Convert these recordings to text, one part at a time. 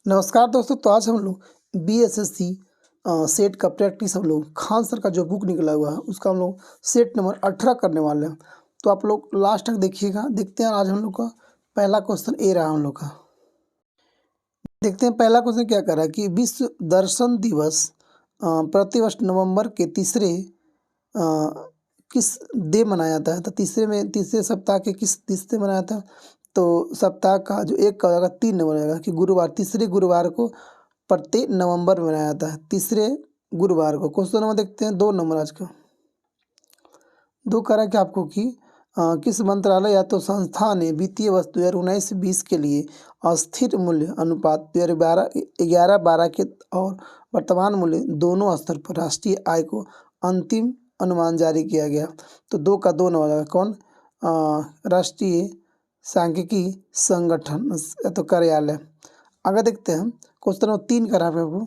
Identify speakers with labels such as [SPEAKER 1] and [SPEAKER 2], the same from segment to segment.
[SPEAKER 1] नमस्कार दोस्तों। तो आज हम लोग बीएसएससी सेट का प्रैक्टिस हम लोग खान सर का जो बुक निकला हुआ है उसका हम लोग सेट नंबर 18 करने वाले हैं। तो आप लोग लास्ट तक देखिएगा। देखते हैं आज हम लोग का पहला क्वेश्चन ए रहा हम लोग का। देखते हैं पहला क्वेश्चन क्या कर रहा है कि विश्व दर्शन दिवस प्रतिवर्ष नवंबर के तीसरे किस डे मनाया जाता है। तो तीसरे सप्ताह के किस दिन से मनाया था। तो सप्ताह का जो एक का हो जाएगा 3 नंबर हो जाएगा कि गुरुवार, तीसरे गुरुवार को प्रत्येक नवंबर में मनाया जाता है, तीसरे गुरुवार को। क्वेश्चन नंबर देखते हैं 2 नंबर आज का। 2 कह रहा है कि आपको कि किस मंत्रालय या तो संस्था ने वित्तीय वर्ष 2019-20 के लिए अस्थिर मूल्य अनुपात 2011-12 के और वर्तमान मूल्य दोनों स्तर पर राष्ट्रीय आय को अंतिम अनुमान जारी किया गया। तो 2 का 2 नंबर आएगा। कौन? राष्ट्रीय सांख्यिकी संगठन या तो कार्यालय। आगे देखते हैं क्वेश्चन नंबर 3 करा है आपको।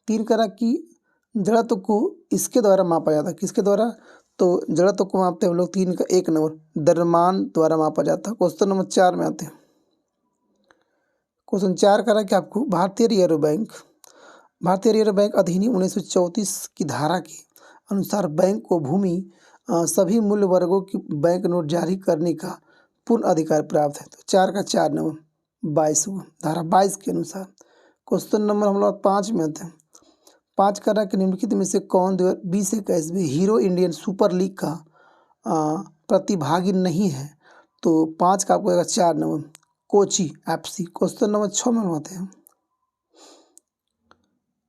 [SPEAKER 1] 3 करा कि जड़त्व को इसके द्वारा मापा जाता है। किसके द्वारा? तो जड़त्व को मापते हैं हम लोग 3 का 1 नंबर द्रव्यमान द्वारा मापा जाता है। क्वेश्चन नंबर 4 में आते हैं। क्वेश्चन 4 करा कि आपको भारतीय रिजर्व बैंक अधिनियम 1934 की धारा के अनुसार बैंक को भूमि सभी मूल्य वर्गों की बैंक नोट जारी करने का पूर्ण अधिकार प्राप्त है। तो 4 का 4 नंबर 22 हुआ, धारा 22 के अनुसार। क्वेश्चन नंबर हम लोग 5 में आते हैं। 5 कर रहा कि निम्नलिखित में से कौन 2021 में हीरो इंडियन सुपर लीग का प्रतिभागी नहीं है। तो 5 का आपको आएगा 4 number Kochi FC. Question number 6 में हम आते हैं।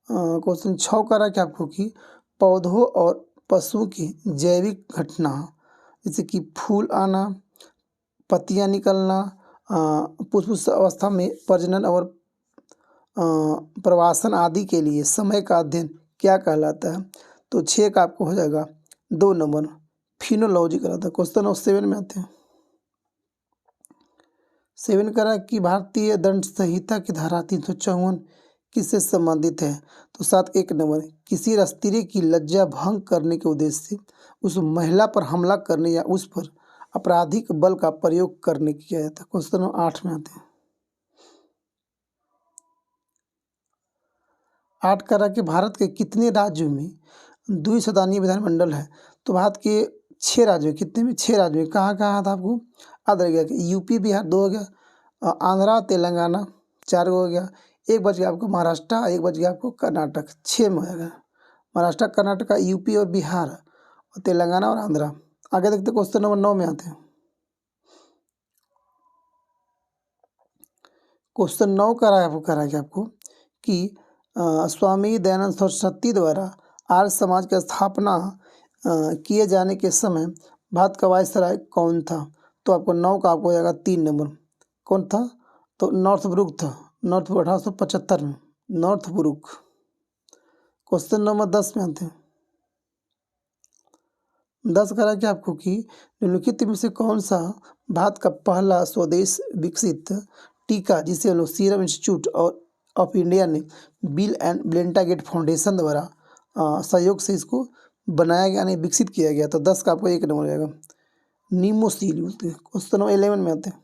[SPEAKER 1] क्वेश्चन 6 कर रहा है कि आपको कि पौधों और पशुओं की जैविक घटना जैसे कि फूल आना, पत्तियां निकलना, पुष्प अवस्था में प्रजनन और प्रवासन आदि के लिए समय का अध्ययन क्या कहलाता है। तो 6 का आपको हो जाएगा 2 नंबर फिनोलॉजी कहलाता है। क्वेश्चन नंबर 7 में आते हैं। 7 करा कि भारतीय दंड संहिता की धारा 354 किससे संबंधित है। तो 7 1 नंबर किसी स्त्री की लज्जा भंग करने के उद्देश्य से उस महिला पर हमला करने या उस पर आपराधिक बल का प्रयोग करने किया जाता है। क्वेश्चन नंबर 8 में आते हैं। 8 करा कि भारत के कितने राज्यों में द्विसदनीय विधानमंडल है। तो भारत के 6 राज्यों में, कितने में 6 राज्यों में कहाँ कहाँ था आपको याद रह गया कि यूपी बिहार 2 हो गया, आंध्रा तेलंगाना 4 हो गया, एक बच गया आपको महाराष्ट्र, एक बच गया आपको कर्नाटक। 6 में होगा महाराष्ट्र, कर्नाटक, यूपी और बिहार और तेलंगाना और आंध्रा। आगे देखते क्वेश्चन नंबर 9 में आते हैं। क्वेश्चन 9 करा है आपको कि स्वामी दयानंद सरस्वती द्वारा आर्य समाज की स्थापना किए जाने के समय भारत का वायसराय कौन था। तो आपको 9 का आपको हो जाएगा 3 नंबर कौन था। तो नॉर्थब्रुक था, नॉर्थब्रुक 1875 में नॉर्थब्रुक। क्वेश्चन नंबर 10 में आते हैं। 10 करा कि आपको कि निम्नलिखित में से कौन सा भारत का पहला स्वदेश विकसित टीका जिसे हम लोग सीरम इंस्टीट्यूट ऑफ इंडिया ने Bill and Melinda Gates foundation द्वारा सहयोग से इसको बनाया गया, नहीं विकसित किया गया। तो 10 का आपको 1 नंबर जाएगा नीमोसील बोलते हैं। क्वेश्चन नंबर 11 में आते हैं।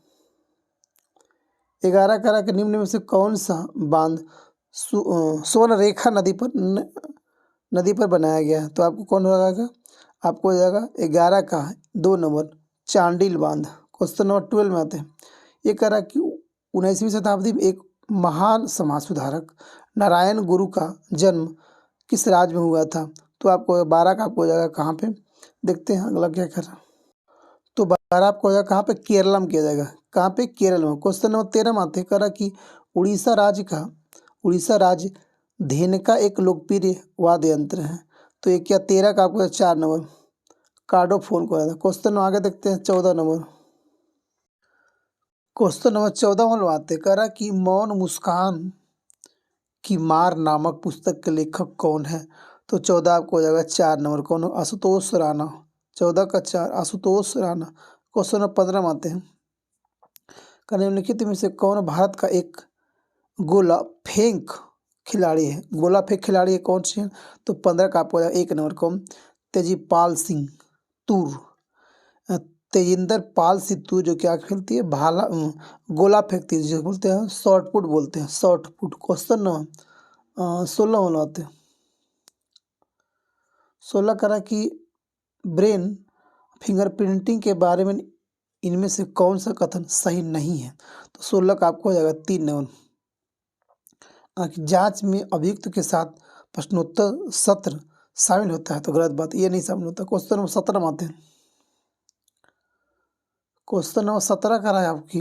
[SPEAKER 1] 11 करा के निम्न में से कौन सा बांध स्वर्णरेखा नदी पर बनाया गया है। तो आपको कौन हो जाएगा, आपको हो जाएगा 11 का 2 नंबर चांडिल बांध। क्वेश्चन नंबर 12 में आते हैं। ये कह रहा कि 19वीं शताब्दी में एक महान समाज सुधारक नारायण गुरु का जन्म किस राज्य में हुआ था। तो आपको 12 का आपको हो जाएगा कहाँ पे, देखते हैं अगला क्या कर रहा है। तो 12 आपको हो जाएगा कहाँ पे, केरला में किया जाएगा। कहाँ पे, केरल में। क्वेश्चन नंबर 13 में आते हैं। कह रहा कि उड़ीसा राज्य धेनुका एक लोकप्रिय वाद्य यंत्र है। तो ये क्या 13 का आपको 4 नंबर कार्डोफोन को जाता है। क्वेश्चन आगे देखते हैं 14 नंबर। क्वेश्चन नंबर 14 में आते हैं। कह रहा कि मौन मुस्कान की मार नामक पुस्तक के लेखक कौन है। तो 14 आपको हो जाएगा 4 नंबर कौन, आशुतोष राणा। 14 का 4 आशुतोष राणा। क्वेश्चन नंबर 15 में आते हैं। निम्नलिखित में से कौन भारत का एक गोला फेंक खिलाड़ी है। गोला फेंक खिलाड़ी है कौन से हैं। तो 15 का आपको 1 नंबर कौन, तेजीपाल सिंह तूर। तेजिंदर पाल सिद्धू जो क्या खेलती है, भाला गोला फेंकती है, जिसे बोलते हैं शॉर्ट पुट बोलते हैं, शॉर्ट पुट। क्वेश्चन नंबर 16 बनाते हैं। 16 करा कि ब्रेन फिंगरप्रिंटिंग के बारे में इनमें से कौन सा कथन सही नहीं है। तो 16 का आपको हो जाएगा 3 नंबर। जांच में अभियुक्त के साथ प्रश्नोत्तर सत्र शामिल होता है, तो गलत बात, ये नहीं शामिल होता। क्वेश्चन नंबर 17 में आते हैं। क्वेश्चन नंबर 17 करा है आपकी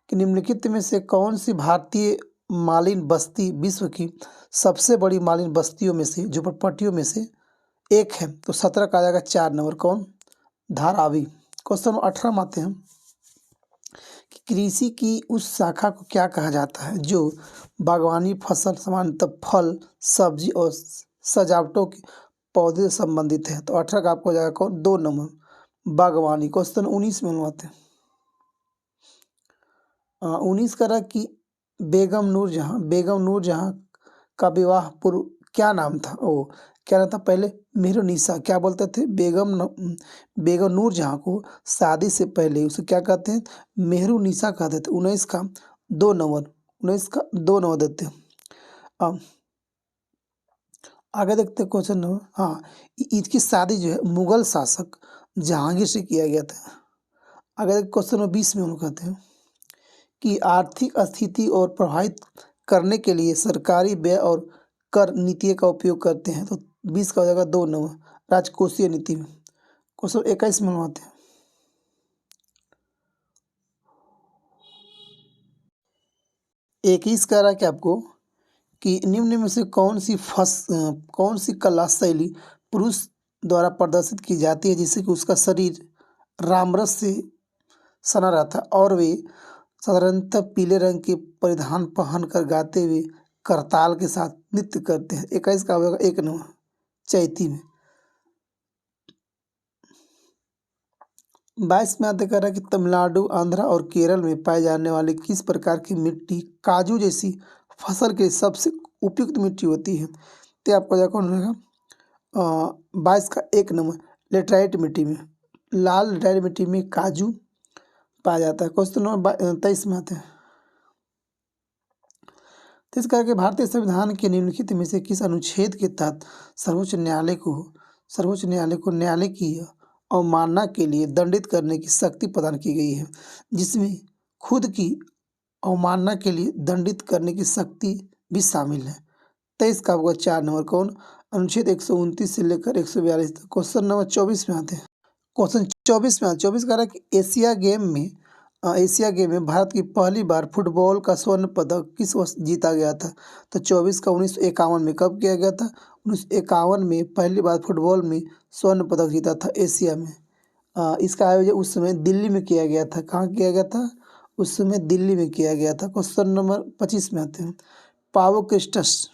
[SPEAKER 1] कि निम्नलिखित में से कौन सी भारतीय मालिन बस्ती विश्व की सबसे बड़ी मालिन बस्तियों में से, झोपड़पट्टियों में से एक है। तो 17 का आ जाएगा 4 नंबर, कौन, धारावी। क्वेश्चन नंबर 18 में आते हैं कि कृषि की उस शाखा को क्या कहा जाता है जो बागवानी, फसल, सामान्यतः फल, सब्जी और सजावटों के पौधे से संबंधित है। तो 18 का आपको हो जाएगा कौन, 2 नंबर, बागवानी। क्वेश्चन 19 में बनवाते हैं। 19 करा कि बेगम नूर जहाँ का विवाह पूर्व क्या नाम था। क्या नाम था पहले, मेहरुनिसा। क्या बोलते थे, बेगम नूर जहाँ को शादी से पहले उसे क्या कहते हैं, मेहरुनिसा कहते थे। 19 का 2 नंबर, 19 का 2 नंबर देते हैं। अब आगे देखते हैं क्वेश्चन नंबर, हाँ, इसकी शादी जो है मुगल शासक जहांगीर से किया गया था। आगे क्वेश्चन नंबर 20 में हम कहते हैं कि आर्थिक स्थिति और प्रभावित करने के लिए सरकारी व्यय और कर नीति का उपयोग करते हैं। तो 20 का हो जाएगा 2 नंबर, राजकोषीय नीति में। क्वेश्चन 21 में बनवाते हैं। 21 कह रहा है कि आपको कि निम्न में से कौन सी कला शैली पुरुष द्वारा प्रदर्शित की जाती है जिससे कि उसका शरीर रामरस से सना रहता है और वे साधारणतः पीले रंग के परिधान पहन कर गाते हुए करताल के साथ नृत्य करते हैं। 21 का होगा 1 नंबर, चैती में। 22 में आते कर रहा है कि तमिलनाडु, आंध्र और केरल में पाए जाने वाले किस प्रकार की मिट्टी काजू जैसी फसल के लिए सबसे उपयुक्त मिट्टी होती है। तो आपको जाकर कौन रहेगा, 22 का 1 नंबर, लेटराइट मिट्टी में, लाल लेटराइट मिट्टी में काजू पाया जाता है। क्वेश्चन नंबर 23 में आते हैं। तो इस करके भारतीय संविधान के निम्नलिखित में से किस अनुच्छेद के तहत सर्वोच्च न्यायालय को न्यायालय की अवमानना के लिए दंडित करने की शक्ति प्रदान की गई है, जिसमें खुद की अवमानना के लिए दंडित करने की शक्ति भी शामिल है। 23 का आपका 4 नंबर, कौन, अनुच्छेद 129 से लेकर 142 तक। क्वेश्चन नंबर 24 में आते हैं। क्वेश्चन 24 कह रहा है कि एशिया गेम में भारत की पहली बार फुटबॉल का स्वर्ण पदक किस वर्ष जीता गया था। तो 24 का 1951 में कब किया गया था, 1951 में पहली बार फुटबॉल में स्वर्ण पदक जीता था एशिया में। इसका आयोजन उस समय दिल्ली में किया गया था। कहाँ किया गया था, उस समय दिल्ली में किया गया था। क्वेश्चन नंबर 25 में आते हैं। पावो क्रिस्टस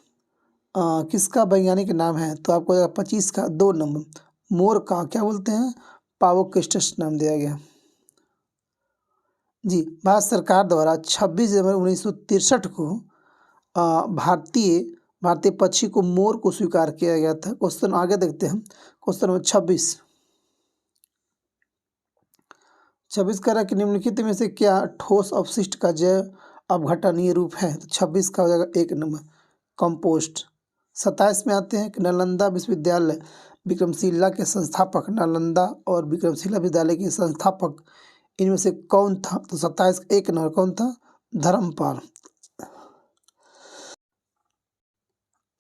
[SPEAKER 1] किसका वैज्ञानिक नाम है। तो आपको 25 का 2 नंबर, मोर का क्या बोलते हैं, पावो क्रिस्टस नाम दिया गया जी। भारत सरकार द्वारा 26 जनवरी 1963 को भारतीय पक्षी को मोर को स्वीकार किया गया था। क्वेश्चन आगे देखते हैं। क्वेश्चन नंबर 26 कह रहा है कि निम्नलिखित में से क्या ठोस अपशिष्ट का जैव अपघटनीय रूप है। तो 26 का हो जाएगा 1 नंबर, कंपोस्ट। 27 में आते हैं कि नालंदा विश्वविद्यालय विक्रमशिला के संस्थापक, नालंदा और विक्रमशिला विद्यालय के संस्थापक इनमें से कौन था। तो 27 का 1 नंबर, कौन था, धर्मपाल।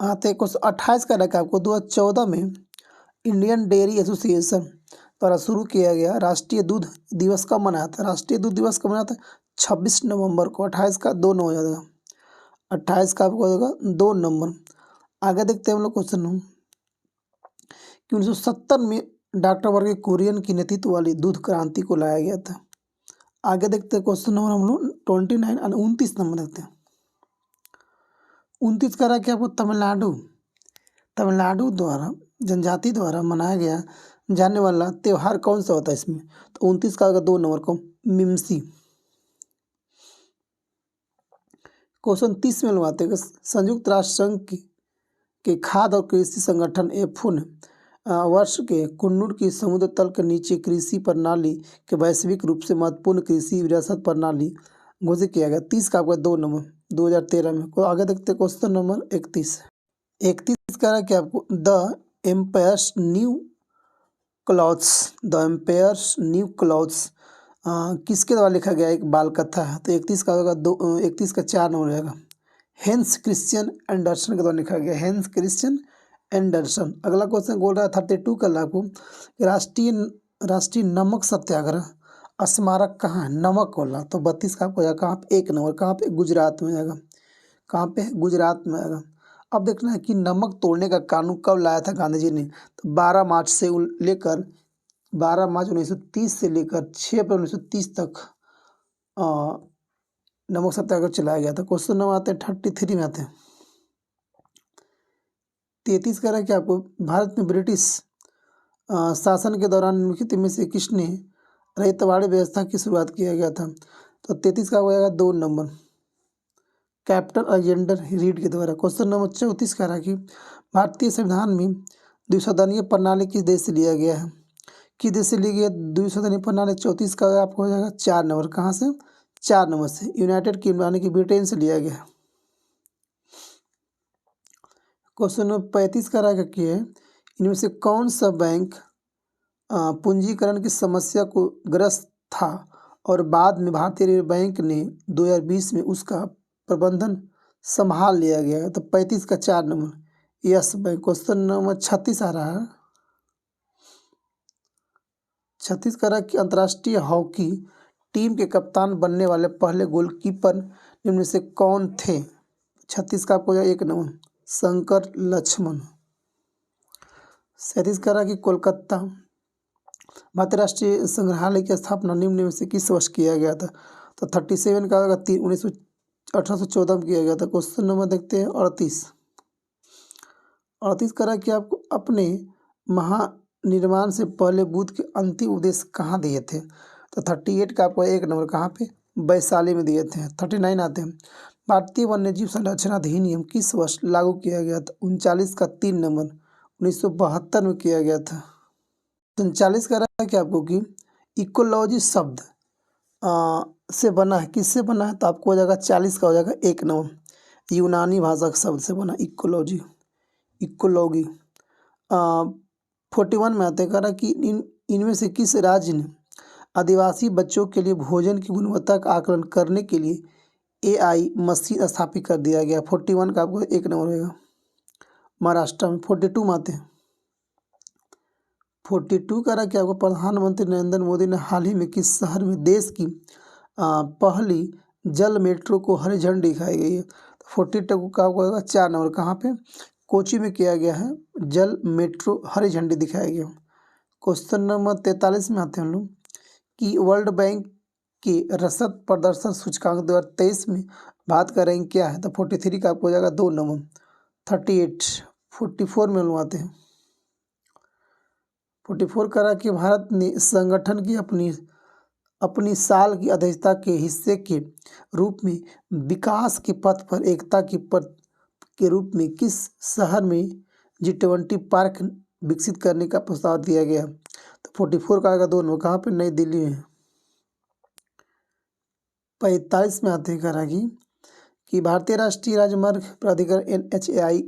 [SPEAKER 1] आते हैं क्वेश्चन 28 का रखा आपको 2014 में इंडियन डेयरी एसोसिएशन द्वारा शुरू किया गया राष्ट्रीय दूध दिवस कब मनाया था। राष्ट्रीय दूध दिवस कब मनाया था, 26 नवंबर को। 28 का 2 नंबर हो जाएगा, 28 का आपको हो जाएगा 2 नंबर। आगे देखते हैं हम लोग क्वेश्चन कि 1970 में डॉक्टर वर्गीय कुरियन की नेतृत्व वाली दूध क्रांति को लाया गया था। आगे देखते हैं क्वेश्चन नंबर हम लोग 29 और 29 नंबर देखते हैं। 29 का रहा कि आपको तमिलनाडु द्वारा जनजाति द्वारा मनाया गया जाने वाला त्यौहार कौन सा होता है इसमें। तो 29 का 2 नंबर को, मिमसी। क्वेश्चन 30 में लगवाते हैं। संयुक्त राष्ट्र संघ के खाद्य और कृषि संगठन FAO ने वर्ष के कुन्नूर की समुद्र तल के नीचे कृषि प्रणाली के वैश्विक रूप से महत्वपूर्ण कृषि विरासत प्रणाली घोषित किया गया। 30 का आपका 2 नंबर 2013 में। को आगे देखते हैं क्वेश्चन नंबर 31। 31 कह रहा है कि आपको the empires new clothes, the empires new clothes किसके द्वारा लिखा गया एक बाल कथा है। तो 31 का होगा 31 का 4 नंबर रहेगा। हेंस क्रिश्चियन एंडरसन के द्वारा लिखा गया, हेंस क्रिश्चियन एंडरसन। अगला क्वेश्चन बोल रहा है 32 का आपको, राष्ट्रीय नमक सत्याग्रह स्मारक कहाँ है, नमक वाला। तो 32 का आपको जाएगा कहाँ पे, 1 नंबर कहाँ पे, गुजरात में जाएगा। कहाँ पे, गुजरात में आएगा। अब देखना है कि नमक तोड़ने का कानून कब लाया था गांधी जी ने। तो 12 मार्च से लेकर 12 मार्च 1930 से लेकर 6 अप्रैल 1930 तक नमक सत्याग्रह चलाया गया था। क्वेश्चन नंबर आते हैं 33 में आते हैं। 33 कह रहा है कि आपको भारत में ब्रिटिश शासन के दौरान निम्नलिखित में से किसने रैयतवाड़ी व्यवस्था की शुरुआत किया गया था। तो 33 का हो जाएगा 2 नंबर, कैप्टन अलेक्जेंडर रीड के द्वारा। क्वेश्चन नंबर 34 कह रहा है कि भारतीय संविधान में द्विसदनीय प्रणाली किस देश से लिया गया है, किस देश से ली गई है द्विसदनीय प्रणाली। 34 का आपको हो जाएगा 4 नंबर, कहाँ से, 4 नंबर से, यूनाइटेड किंगडम यानी कि ब्रिटेन से लिया गया। क्वेश्चन नंबर 35 का रहेगा कि इनमें से कौन सा बैंक पूंजीकरण की समस्या को ग्रस्त था और बाद में भारतीय रिजर्व बैंक ने 2020 में उसका प्रबंधन संभाल लिया गया है। तो 35 का 4 number, yes bank. Question number 36 आ रहा है। 36 का रहा कि अंतर्राष्ट्रीय हॉकी टीम के कप्तान बनने वाले पहले गोलकीपर निम्न में से कौन थे। 36 का आपको 1 नंबर, शंकर लक्ष्मण। 37 का रहा कि कोलकाता भारतीय राष्ट्रीय संग्रहालय की स्थापना निम्न में से किस वर्ष किया गया था। तो 37 का होगा 1814 में किया गया था। क्वेश्चन नंबर देखते हैं 38। 38 करा कि आपको अपने महानिर्वाण से पहले बुद्ध के अंतिम उपदेश कहाँ दिए थे। तो 38 का आपको 1 नंबर, कहाँ पे, वैशाली में दिए थे। 39 आते हैं, भारतीय वन्यजीव संरक्षण अधिनियम किस वर्ष लागू किया गया था। 39 का 3 नंबर, 1972 में किया गया था। 39 का रहा है कि आपको कि इकोलॉजी शब्द से बना है, किससे बना है। तो आपको हो जाएगा 40 का हो जाएगा 1 नंबर, यूनानी भाषा के शब्द से बना इकोलॉजी, इकोलॉगी। 41 में आते कह रहा कि इनमें से किस राज्य ने आदिवासी बच्चों के लिए भोजन की गुणवत्ता का आकलन करने के लिए AI मशीन स्थापित कर दिया गया। 41 का आपको 1 नंबर होगा, महाराष्ट्र में। 42 में आते हैं। 42 कह रहा कि आपको प्रधानमंत्री नरेंद्र मोदी ने हाल ही में किस शहर में देश की पहली जल मेट्रो को हरी झंडी दिखाई गई है। 42 का आपको होगा 4 नंबर, कहाँ पे, कोची में किया गया है जल मेट्रो हरी झंडी दिखाया गया। क्वेश्चन नंबर 43 में आते हैं हम लोग कि वर्ल्ड बैंक के रसद प्रदर्शन सूचकांक 2023 में भारत का रैंक क्या है। तो 43 का आपको हो जाएगा 2 नंबर, 38। 44 में हम लोग आते हैं। 44 करा कि भारत ने संगठन की अपनी साल की अध्यक्षता के हिस्से के रूप में विकास के पथ पर एकता की पथ के रूप में किस शहर में G20 पार्क विकसित करने का प्रस्ताव दिया गया। तो 44 का आएगा 2 नंबर, कहाँ पे, नई दिल्ली में। 45 में आते हैं करा कि भारतीय राष्ट्रीय राजमार्ग प्राधिकरण NHAI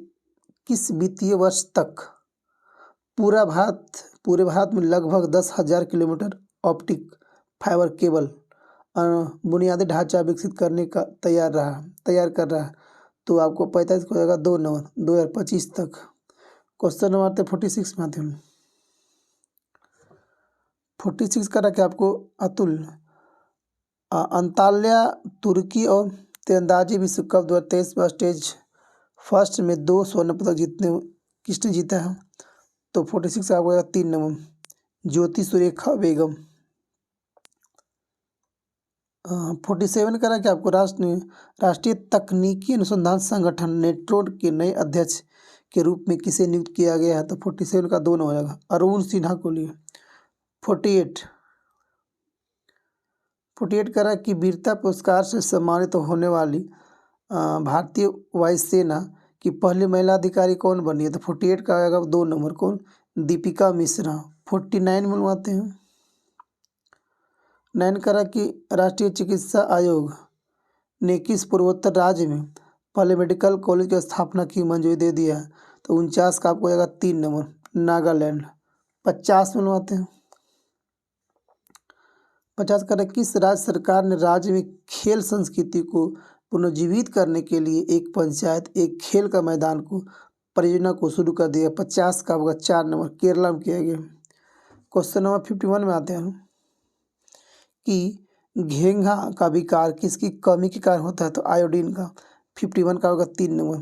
[SPEAKER 1] किस वित्तीय वर्ष तक पूरे भारत में लगभग 10,000 किलोमीटर ऑप्टिक फाइबर केबल बुनियादी ढांचा विकसित करने का तैयार कर रहा है। तो आपको 45 को हो जाएगा 2 नंबर, 2025 तक। क्वेश्चन नंबर आते 46 में आते हैं। 46 का रखे आपको अतुल अंताल्या तुर्की और तीरंदाजी विश्व कप 2023 में स्टेज फर्स्ट में 2 स्वर्ण पदक किसने जीता है। तो 46 का आपको 3 नंबर, ज्योति सुरेखा बेगम। 47 करा कि आपको राष्ट्रीय तकनीकी अनुसंधान संगठन नेट्रो के नए अध्यक्ष के रूप में किसे नियुक्त किया गया है। तो 47 का 2 नंबर हो जाएगा, अरुण सिन्हा को लिए। 48 करा कि वीरता पुरस्कार से सम्मानित होने वाली भारतीय वायुसेना की पहली महिला अधिकारी कौन बनी है। तो 48 का आएगा 2 नंबर, कौन, दीपिका मिश्रा 49 बनवाते हैं। 9 करा कि राष्ट्रीय चिकित्सा आयोग ने किस पूर्वोत्तर राज्य में पहले मेडिकल कॉलेज की स्थापना की मंजूरी दे दिया है? तो 49 का आपको हो जाएगा 3 नंबर नागालैंड। 50 बनवाते हैं। 50 करा किस राज्य सरकार ने राज्य में खेल संस्कृति को पुनर्जीवित करने के लिए एक पंचायत एक खेल का मैदान को परियोजना को शुरू कर दिया? 50 का होगा 4 नंबर केरला में किया गया। क्वेश्चन नंबर 51 में आते हैं कि घेंघा का विकार किसकी कमी के कारण होता है? तो आयोडीन का। 51 का होगा 3 नंबर।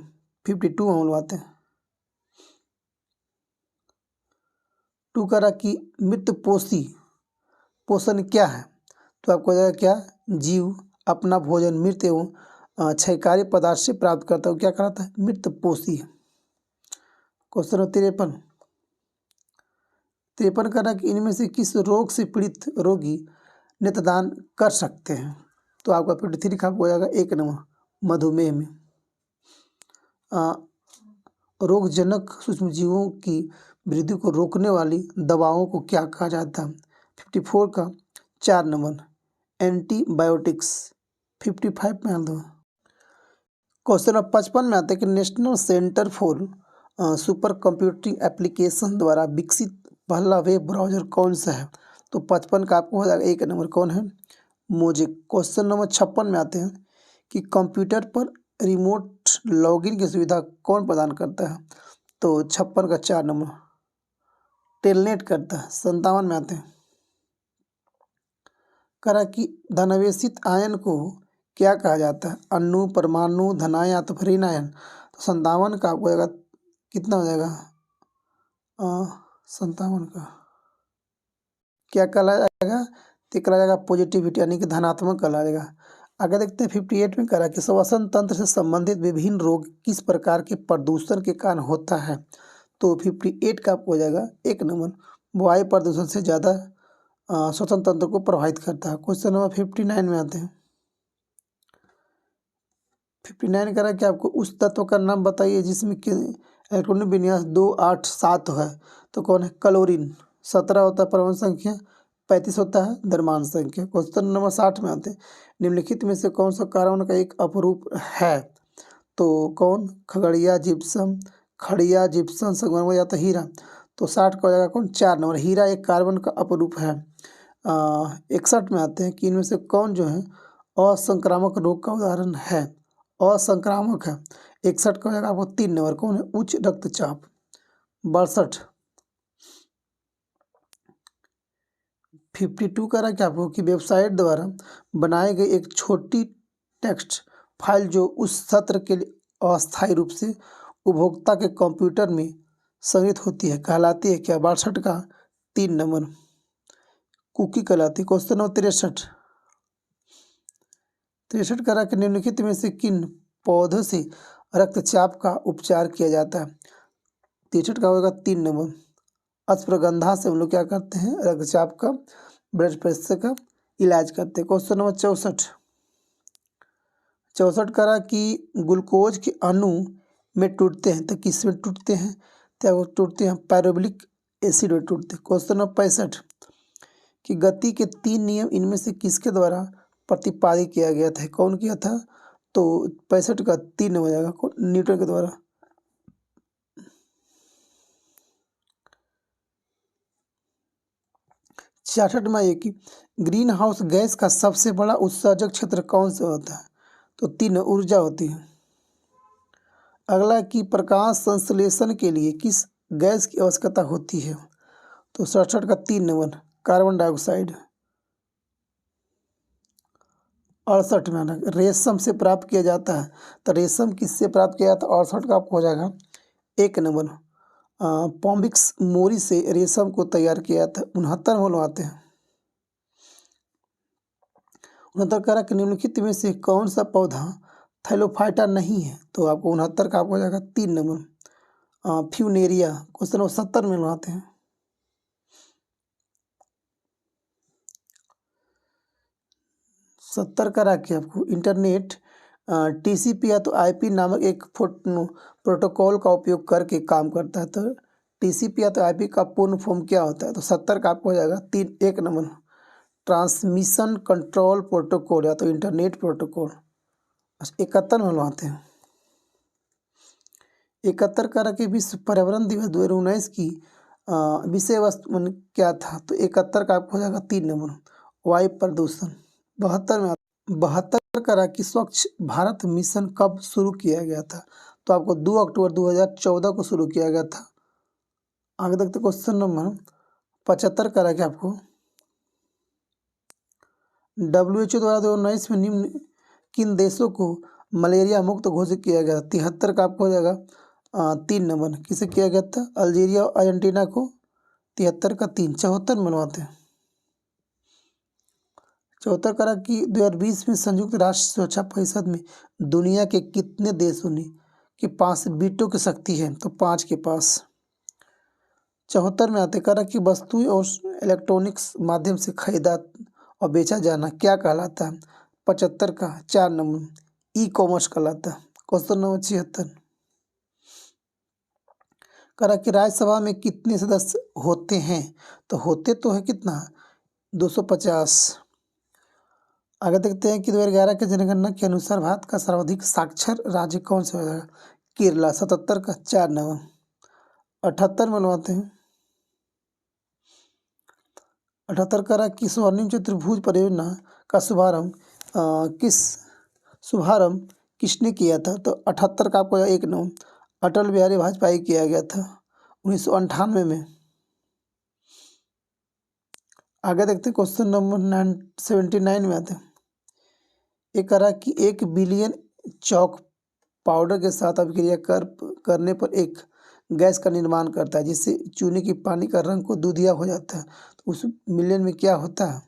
[SPEAKER 1] 52 हम बनवाते हैं। 2 करा कि मृत पोषण क्या है? तो आपको हो जाएगा क्या? जीव अपना भोजन मृत एवं क्षयकारी पदार्थ से प्राप्त करता है, क्या कहलाता है? मृत पोषी। क्वेश्चन 53 करा कि इनमें से किस रोग से पीड़ित रोगी नेत्रदान कर सकते हैं? तो आपका 53 का हो जाएगा 1 नंबर मधुमेह में। रोगजनक सूक्ष्मजीवों की वृद्धि को रोकने वाली दवाओं को क्या कहा जाता है? 54 का 4 नंबर एंटीबायोटिक्स। 55 में दो। क्वेश्चन नंबर 55 में आता है कि national centre for super computing application द्वारा विकसित पहला वेब ब्राउज़र कौन सा है? तो 55 का आपको हो जाएगा 1 नंबर कौन है? मोज़ेक। क्वेश्चन नंबर 56 में आते हैं कि कंप्यूटर पर रिमोट लॉगिन की सुविधा कौन प्रदान करता है? तो 56 का 4 नंबर टेलनेट करता है। 57 में आते हैं करा कि धनावेशित आयन को क्या कहा जाता है? अणु, परमाणु, धनायन या तो फिर ऋण आयन। तो 57 का आपको जाएगा कितना हो जाएगा? 57 का क्या कहला जाएगा? तो कहला जाएगा पॉजिटिविटी यानी कि धनात्मक कहला जाएगा। आगे देखते हैं 58 में करा कि श्वसन तंत्र से संबंधित विभिन्न रोग किस प्रकार के प्रदूषण के कारण होता है? तो 58 का आपको हो जाएगा 1 नंबर वायु प्रदूषण से ज़्यादा श्वसन तंत्र को प्रभावित करता है। क्वेश्चन नंबर 59 में आते हैं। 59 करा कि आपको उस तत्व का नाम बताइए जिसमें कि इलेक्ट्रॉनिक विन्यास 2, 8, 7 है। तो कौन है? क्लोरीन। 17 होता है परमाणु संख्या, 35 होता है द्रव्यमान संख्या। क्वेश्चन नंबर 60 में आते हैं निम्नलिखित में से कौन सा कार्बन का एक अपरूप है? तो कौन? खगड़िया जिप्सम, खड़िया जिप्सम, संगमरमर या तो हीरा। तो 60 का हो जाएगा कौन? 4 नंबर हीरा एक कार्बन का अपरूप है। 61 में आते हैं कि इनमें से कौन जो है असंक्रामक रोग का उदाहरण है? असंक्रामक है। 61 का हो जाएगा आपको 3 नंबर कौन है? उच्च रक्तचाप। 62 52 करा क्या आपको कि वेबसाइट द्वारा बनाई गई एक छोटी टेक्स्ट फाइल जो उस सत्र के लिए अस्थायी रूप से उपभोक्ता के कंप्यूटर में संग्रहित होती है कहलाती है क्या? 62 का 3 नंबर कुकी कहलाती है। क्वेश्चन नंबर 63 करा कि निम्नलिखित में से किन पौधों से रक्तचाप का उपचार किया जाता है? 63 का होगा 3 नंबर अश्वगंधा से हम लोग क्या करते हैं? रक्तचाप का ब्लड प्रेशर का इलाज करते हैं। क्वेश्चन नंबर 64 करा कि ग्लूकोज के अणु में टूटते हैं तो किस में टूटते हैं? तो वो टूटते हैं पायरुवेलिक एसिड में टूटते हैं। क्वेश्चन नंबर 65 कि गति के 3 नियम इनमें से किसके द्वारा प्रतिपादित किया गया था? कौन किया था? तो 65 का 3 हो जाएगा न्यूटन के द्वारा। 66 में कि ग्रीन हाउस गैस का सबसे बड़ा उत्सर्जक क्षेत्र कौन सा होता है? तो 3 ऊर्जा होती है। अगला कि प्रकाश संश्लेषण के लिए किस गैस की आवश्यकता होती है? तो 67 का 3 नंबर कार्बन डाइऑक्साइड। 68 में आना रेशम से प्राप्त किया जाता है तो रेशम किससे प्राप्त किया जाता है? 68 का आपको हो जाएगा 1 नंबर पॉम्बिक्स मोरी से रेशम को तैयार किया जाता है। 69 बनवाते हैं। 69 करा कि निम्नलिखित में से कौन सा पौधा थैलोफाइटा नहीं है? तो आपको 69 का आपको हो जाएगा 3 नंबर फ्यूनेरिया। क्वेश्चन नंबर 70 में बनवाते हैं। 70 करा कि आपको इंटरनेट TCP या तो IP नामक एक प्रोटोकॉल का उपयोग करके काम करता है। तो टीसीपी या तो आईपी का पूर्ण फॉर्म क्या होता है? तो 70 का आपको हो जाएगा 1 नंबर ट्रांसमिशन कंट्रोल प्रोटोकॉल या तो इंटरनेट प्रोटोकॉल। 71 में बनवाते हैं। 71 का रखे विश्व पर्यावरण दिवस 2019 की विषय वस्तु क्या था? तो 71 का आपको हो जाएगा 3 नंबर वायु प्रदूषण। 72 का रखी स्वच्छ भारत मिशन कब शुरू किया गया था? तो आपको 2 अक्टूबर 2014 को शुरू किया गया था। आगे देखते क्वेश्चन नंबर 75 का रखे आपको WHO द्वारा 2019 में निम्न किन देशों को मलेरिया मुक्त घोषित किया गया? 73 का आपको हो जाएगा 3 नंबर किसे किया गया था? अल्जीरिया और अर्जेंटीना को। 73 का 3। 74 मनवाते हैं। 74 का कि 2020 में संयुक्त राष्ट्र सुरक्षा परिषद में दुनिया के कितने देशों ने के पास वीटो की शक्ति है? तो 5 के पास। 74 में आते करा कि वस्तुएं और इलेक्ट्रॉनिक्स माध्यम से खरीदा और बेचा जाना क्या कहलाता है? 75 का 4 नंबर ई कॉमर्स कहलाता है। क्वेश्चन नंबर 76 करा कि राज्यसभा में कितने सदस्य होते हैं? तो होते तो है कितना? 250। आगे देखते हैं कि 2011 की जनगणना के अनुसार भारत का सर्वाधिक साक्षर राज्य कौन सा है? केरला। 77 का 4 नंबर। 78 बनवाते हैं। 78 का कि स्वर्णिम चतुर्भुज परियोजना का शुभारंभ किसने किया था? तो 78 का आपको 1 नंबर अटल बिहारी वाजपेयी किया गया था 1998 में। आगे देखते हैं क्वेश्चन नंबर 79 में आते हैं। एक करा कि 1 बिलियन चॉक पाउडर के साथ अभिक्रिया करने पर एक गैस का निर्माण करता है जिससे चूने की पानी का रंग को दूधिया हो जाता है। तो उस बिलियन में क्या होता है?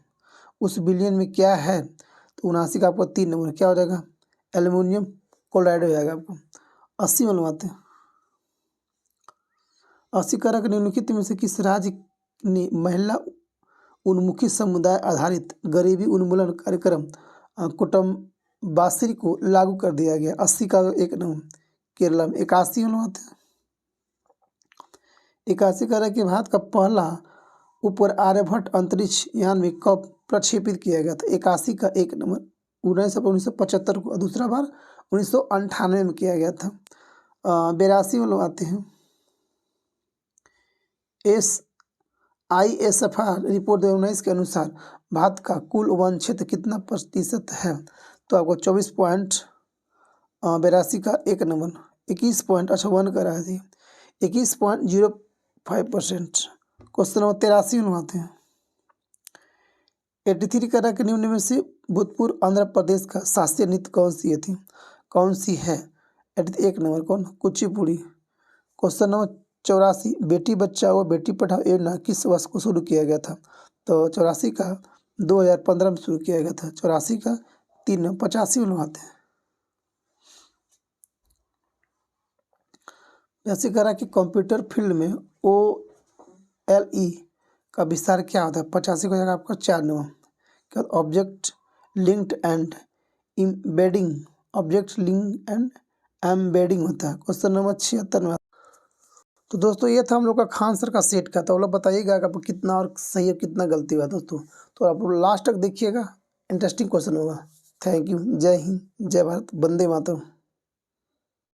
[SPEAKER 1] उस बिलियन में क्या है? तो 79 का आपको 3 नंबर क्या हो जाएगा? एल्युमिनियम क्लोराइड हो जाएगा आपको। 80 बनवाते हैं। 80 कारक निम्नलिखित में से किस राज्य ने महिला उन्मुखी समुदाय आधारित गरीबी उन्मूलन कार्यक्रम कुटुम्बाश्री को लागू कर दिया गया? 80 का 1 नंबर केरला में। 81 बनवाते हैं। 81 कारक कि भारत का पहला ऊपर आर्यभट्ट अंतरिक्ष यान में कब प्रक्षेपित किया गया था? 81 का 1 नंबर 1975 को। दूसरा बार 1998 में किया गया था। 82 बनवाते हैं। ISFR रिपोर्ट 2019 के अनुसार भारत का कुल वन क्षेत्र कितना प्रतिशत है? तो आपको 24.82 का 1 नंबर 21 पॉइंट अच्छा 1 करा है 21.05%। क्वेश्चन नंबर 83 बनवाते हैं। 83 करा के निम्न में से भूतपूर्व आंध्र प्रदेश का शासकीय नृत्य कौन सी है? 1 नंबर कौन? कुचिपुड़ी। क्वेश्चन नंबर 84 बेटी बचाओ बेटी पढ़ाओ योजना किस वर्ष को शुरू किया गया था? तो 84 का 2015 में शुरू किया गया था। 84 का 3 नंबर 85 बनवाते हैं। जैसे करा कि कंप्यूटर फील्ड में OLE का विस्तार क्या होता है? 85 को जाएगा आपका 4 नंबर क्या? ऑब्जेक्ट लिंक्ड एंड एम्बेडिंग होता है। क्वेश्चन नंबर 76 में। तो दोस्तों ये था हम लोग का खान सर का सेट का। तो आप लोग बताइएगा कि आपको कितना और सही है कितना गलती हुआ दोस्तों। तो आप लोग लास्ट तक देखिएगा, इंटरेस्टिंग क्वेश्चन होगा। Thank you. जय हिंद, जय भारत, वंदे मातरम।